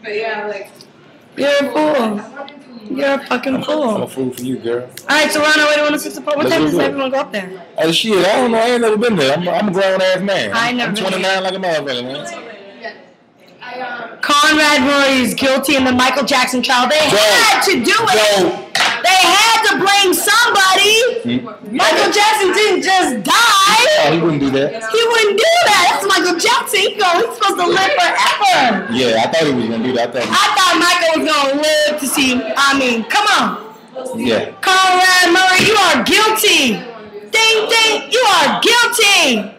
But yeah, like. You're a fool. You're a fucking fool. I'm a fool for you, girl. Alright, so we're on our way to 106 What time does everyone go up there? Oh shit, I don't know. I ain't never been there. I'm a grown ass man. I'm 29 like a motherfucker, man. Conrad Murray is guilty in the Michael Jackson trial. They had to do it. They had to blame somebody. Michael Jackson didn't just die. Oh, he wouldn't do that. He wouldn't do that. That's Michael Jackson. He's supposed to live forever. Yeah, I thought he was gonna do that. I thought Michael was gonna live to see. I mean, come on. Yeah. Conrad Murray, you are guilty. Ding ding, you are guilty.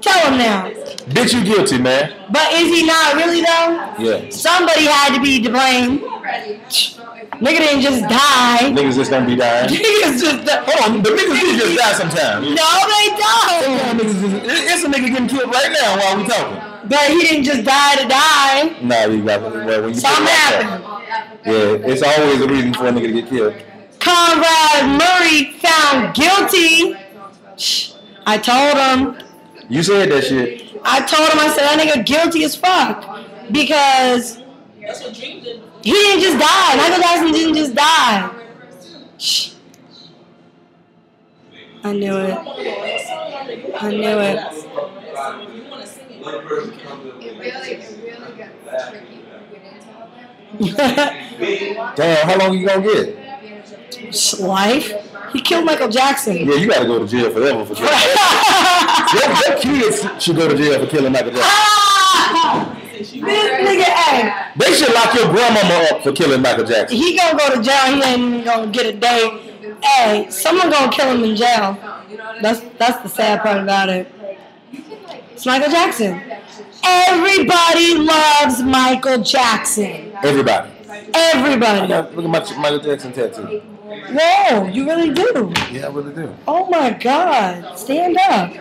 Tell him now. Bitch, you guilty, man. But is he not really though? Yeah. Somebody had to be to blame. Nigga didn't just die. Niggas just don't be dying. Niggas just die. Hold on, the niggas do just die sometimes. No, they don't. It's a nigga getting killed right now while we talking. But he didn't just die to die. Nah, you got when you Something happened. Yeah, it's always a reason for a nigga to get killed. Conrad Murray found guilty. I told him. You said that shit. I told him, I said, that nigga guilty as fuck. Because he didn't just die. Michael Jackson didn't just die. Shh. I knew it. I knew it. Damn, how long you gonna get? Life? He killed Michael Jackson. Yeah, you gotta go to jail forever for killing your kids should go to jail for killing Michael Jackson. This nigga, hey. They should lock your grandmama up for killing Michael Jackson. He gonna go to jail. He ain't even gonna get a day. Hey, someone gonna kill him in jail. That's the sad part about it. It's Michael Jackson. Everybody loves Michael Jackson. Everybody. Everybody. Look at my Michael Jackson tattoo. Whoa, you really do. Yeah, I really do. Oh my God. Stand up.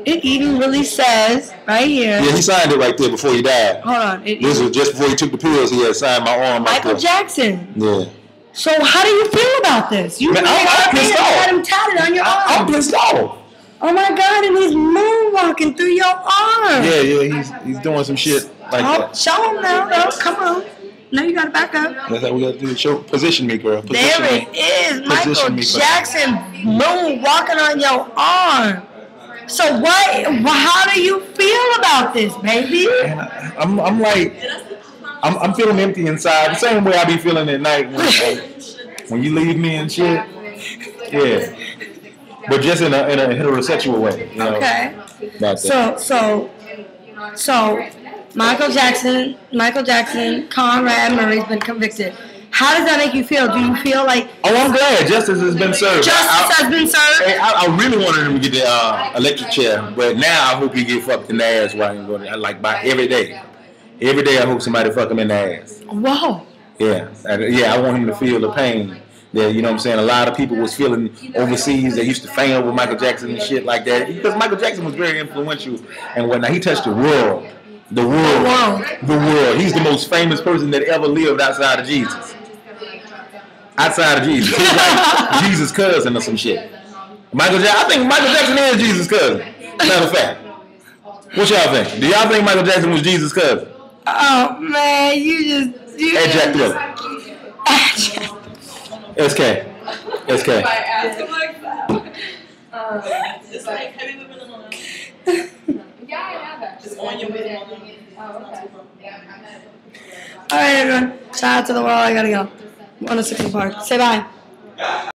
It even really says right here. Yeah, he signed it right there before he died. Hold on. This was just before he took the pills. He had signed my arm. Michael Jackson. Yeah. So how do you feel about this? You Man, I'm pissed off. got him tatted on your arm. I'm pissed off. Oh my God, and he's moonwalking through your arm. Yeah, he's doing some shit like that. Show him now, though. Come on. Now you gotta back up. That's what we gotta do. Show, position me, girl. Position there it is, Michael Jackson moonwalking on your arm. So what? How do you feel about this, baby? I'm like, I'm feeling empty inside. The same way I be feeling at night when you leave me and shit. Yeah. But just in a heterosexual way, you know. Okay. So, Michael Jackson, Conrad Murray's been convicted. How does that make you feel? Do you feel like? Oh, I'm glad justice has been served. Justice has been served. I really wanted him to get the electric chair, but now I hope he get fucked in the ass while he's going. Like by every day. Every day I hope somebody fuck him in the ass. Whoa. Yeah, I want him to feel the pain. Yeah, you know what I'm saying? A lot of people was feeling overseas. They used to faint over Michael Jackson and shit like that. Because Michael Jackson was very influential. And when he touched the world. He's the most famous person that ever lived outside of Jesus. Outside of Jesus. He's like Jesus' cousin or some shit. I think Michael Jackson is Jesus' cousin. Matter of fact. What y'all think? Do y'all think Michael Jackson was Jesus' cousin? Oh, man, you Hey, Jack Thriller. SK. It's like, have you been alone? Yeah, I have that. Just on your way. Oh, okay. All right, everyone. Shout out to the world. I gotta go. 106 Park. Say bye.